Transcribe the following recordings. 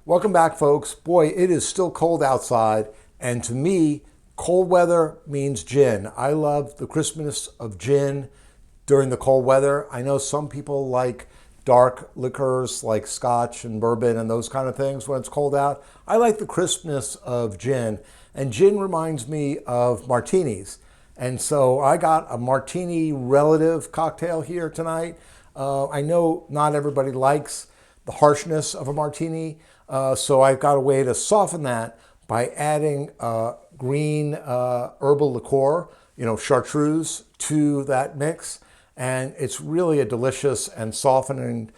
Welcome back, folks. Boy, it is still cold outside, and to me, cold weather means gin. I love the crispness of gin during the cold weather. I know some people like dark liquors like scotch and bourbon and those kind of things when it's cold out. I like the crispness of gin, and gin reminds me of martinis. And so I got a martini relative cocktail here tonight. I know not everybody likes the harshness of a martini, so I've got a way to soften that by adding green herbal liqueur, chartreuse, to that mix. And it's really a delicious and softened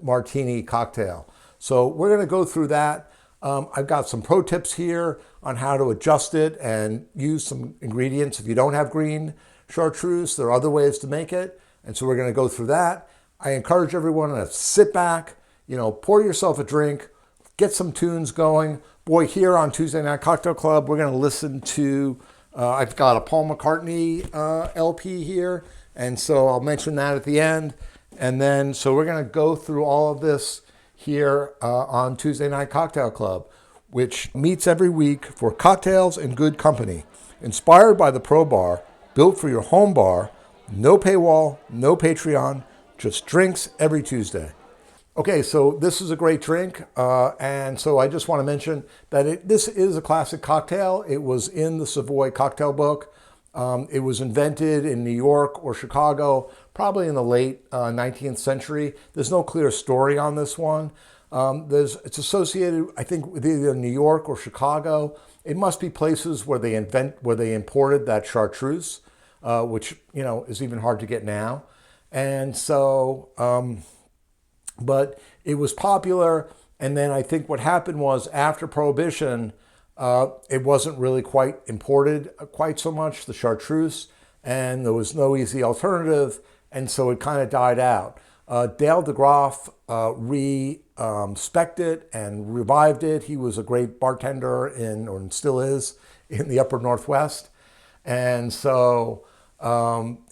martini cocktail. So we're going to go through that. I've got some pro tips here on how to adjust it and use some ingredients. If you don't have green chartreuse, there are other ways to make it. And so we're going to go through that. I encourage everyone to sit back, pour yourself a drink, get some tunes going. Boy, here on Tuesday Night Cocktail Club, we're going to listen to, I've got a Paul McCartney LP here. And so I'll mention that at the end. And then, so we're going to go through all of this here on Tuesday Night Cocktail Club, which meets every week for cocktails and good company. Inspired by the Pro Bar, built for your home bar, no paywall, no Patreon, just drinks every Tuesday. Okay, so this is a great drink, and so I just want to mention that this is a classic cocktail. It was in the Savoy cocktail book. It was invented in New York or Chicago, probably in the late 19th century. There's no clear story on this one. It's associated, I think, with either New York or Chicago. It must be places where they imported that chartreuse, which is even hard to get now. And so, but it was popular. And then I think what happened was after Prohibition, it wasn't really quite imported quite so much, the chartreuse, and there was no easy alternative, and so it kind of died out. Dale DeGroff re-spec'd it and revived it. He was a great bartender or still is, in the upper Northwest. And so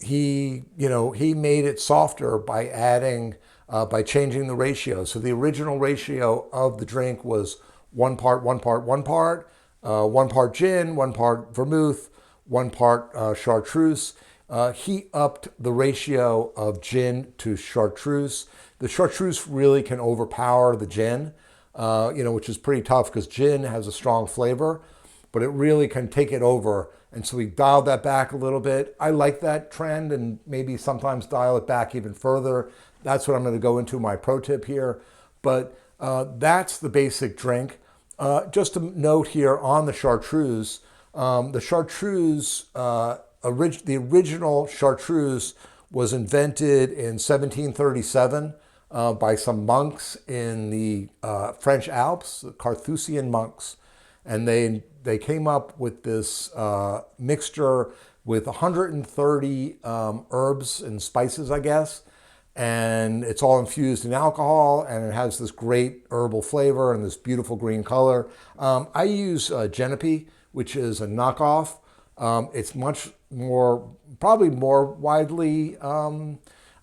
he made it softer by by changing the ratio. So the original ratio of the drink was one part, one part, one part. One part gin, one part vermouth, one part chartreuse. He upped the ratio of gin to chartreuse. The chartreuse really can overpower the gin, which is pretty tough because gin has a strong flavor, but it really can take it over. And so we dialed that back a little bit. I like that trend and maybe sometimes dial it back even further. That's what I'm going to go into my pro tip here. But that's the basic drink. Just a note here on the chartreuse. The original chartreuse was invented in 1737 by some monks in the French Alps, the Carthusian monks. And they came up with this mixture with 130 herbs and spices, I guess. And it's all infused in alcohol, and it has this great herbal flavor and this beautiful green color. I use Genepi, which is a knockoff. It's probably more widely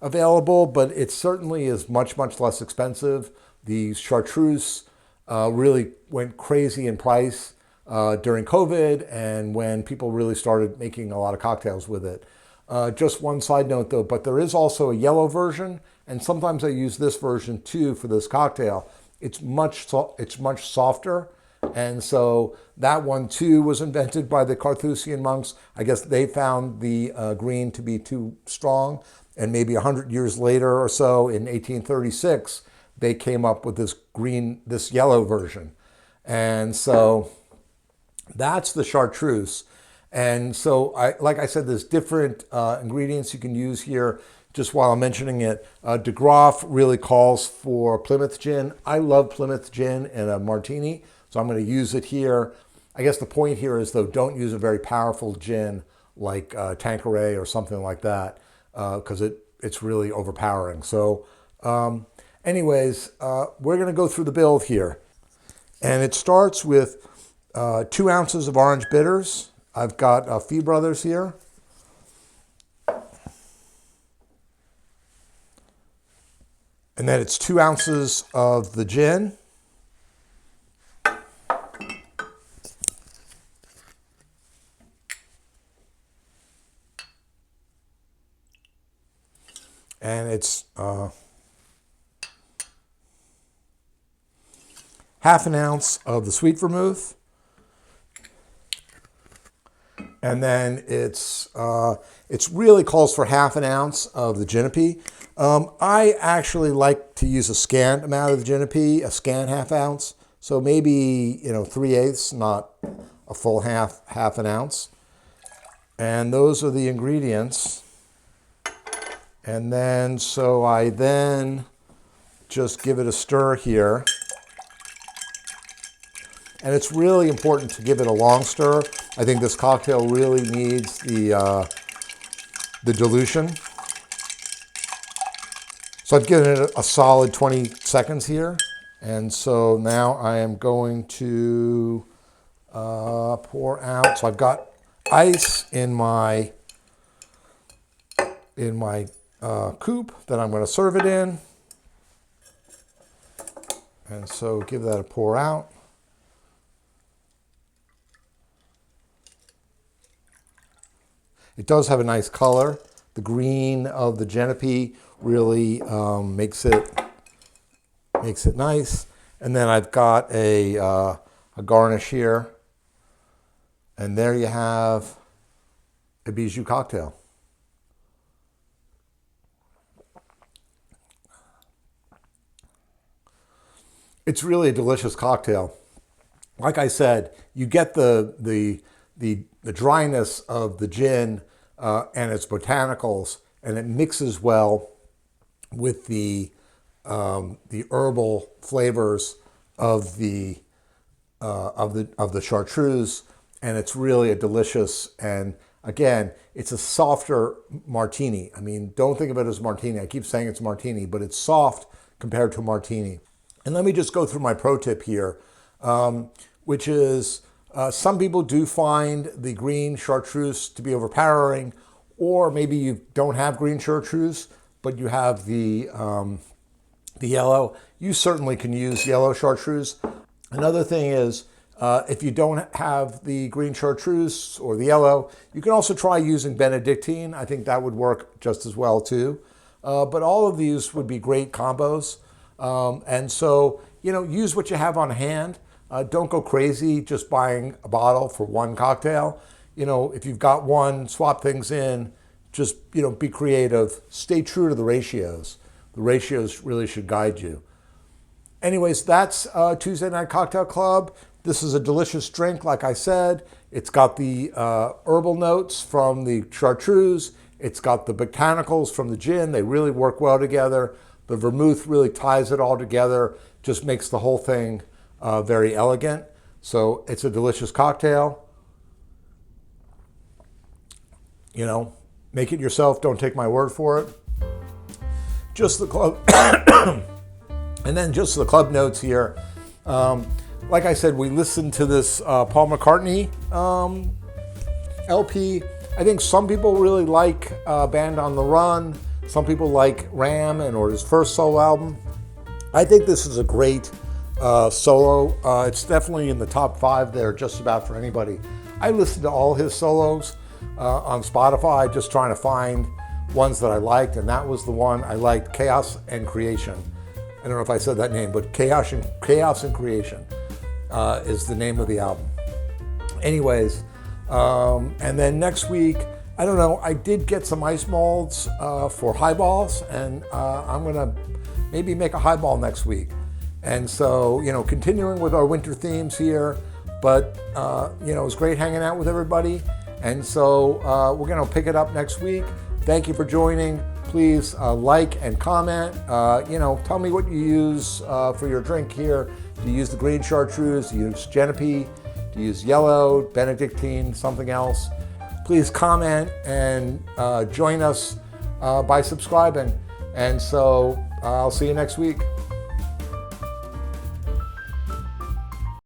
available, but it certainly is much, much less expensive. The chartreuse really went crazy in price during COVID and when people really started making a lot of cocktails with it. Just one side note though, but there is also a yellow version, and sometimes I use this version too for this cocktail. It's much softer, and so that one too was invented by the Carthusian monks. I guess they found the green to be too strong, and maybe 100 years later or so, in 1836, they came up with this yellow version, and so that's the chartreuse. And so, like I said, there's different ingredients you can use here. Just while I'm mentioning it, DeGroff really calls for Plymouth gin. I love Plymouth gin in a martini, so I'm going to use it here. I guess the point here is, though, don't use a very powerful gin like Tanqueray or something like that, because it's really overpowering. So anyways, we're going to go through the build here. And it starts with 2 ounces of orange bitters. I've got Fee Brothers here. And then it's 2 ounces of the gin. it's half an ounce of the sweet vermouth. And then it's really calls for half an ounce of the gin. I actually like to use a scant amount of the gin, a scant half ounce. So maybe, 3/8, not a full half an ounce. And those are the ingredients. And then, so I then just give it a stir here. And it's really important to give it a long stir. I think this cocktail really needs the dilution. So I've given it a solid 20 seconds here. And so now I am going to pour out. So I've got ice in my coupe that I'm going to serve it in. And so give that a pour out. It does have a nice color. The green of the gin really makes it nice. And then I've got a garnish here. And there you have a Bijou cocktail. It's really a delicious cocktail. Like I said, you get the dryness of the gin and its botanicals, and it mixes well with the herbal flavors of the chartreuse, and it's really a delicious, and again, it's a softer martini. I mean, don't think of it as martini. I keep saying it's martini, but it's soft compared to a martini. And let me just go through my pro tip here, which is some people do find the green chartreuse to be overpowering, or maybe you don't have green chartreuse, but you have the yellow. You certainly can use yellow chartreuse. Another thing is, if you don't have the green chartreuse or the yellow, you can also try using Benedictine. I think that would work just as well too. But all of these would be great combos. And so, use what you have on hand. Don't go crazy just buying a bottle for one cocktail. If you've got one, swap things in. Just, be creative. Stay true to the ratios. The ratios really should guide you. Anyways, that's Tuesday Night Cocktail Club. This is a delicious drink, like I said. It's got the herbal notes from the chartreuse. It's got the botanicals from the gin. They really work well together. The vermouth really ties it all together, just makes the whole thing very elegant. So it's a delicious cocktail. Make it yourself. Don't take my word for it. Just the club, and then just the club notes here. Like I said, we listened to this Paul McCartney LP. I think some people really like Band on the Run. Some people like Ram or his first solo album. I think this is a great solo. It's definitely in the top 5 there, just about for anybody. I listened to all his solos on Spotify, just trying to find ones that I liked, and that was the one I liked, Chaos and Creation. I don't know if I said that name, but Chaos and Creation is the name of the album. Anyways, and then next week, I don't know, I did get some ice molds for highballs, and I'm gonna maybe make a highball next week. And so, continuing with our winter themes here, but it was great hanging out with everybody. And so we're gonna pick it up next week. Thank you for joining. Please like and comment. Tell me what you use for your drink here. Do you use the green chartreuse? Do you use gin? Do you use yellow, Benedictine, something else? Please comment and join us by subscribing. And so I'll see you next week.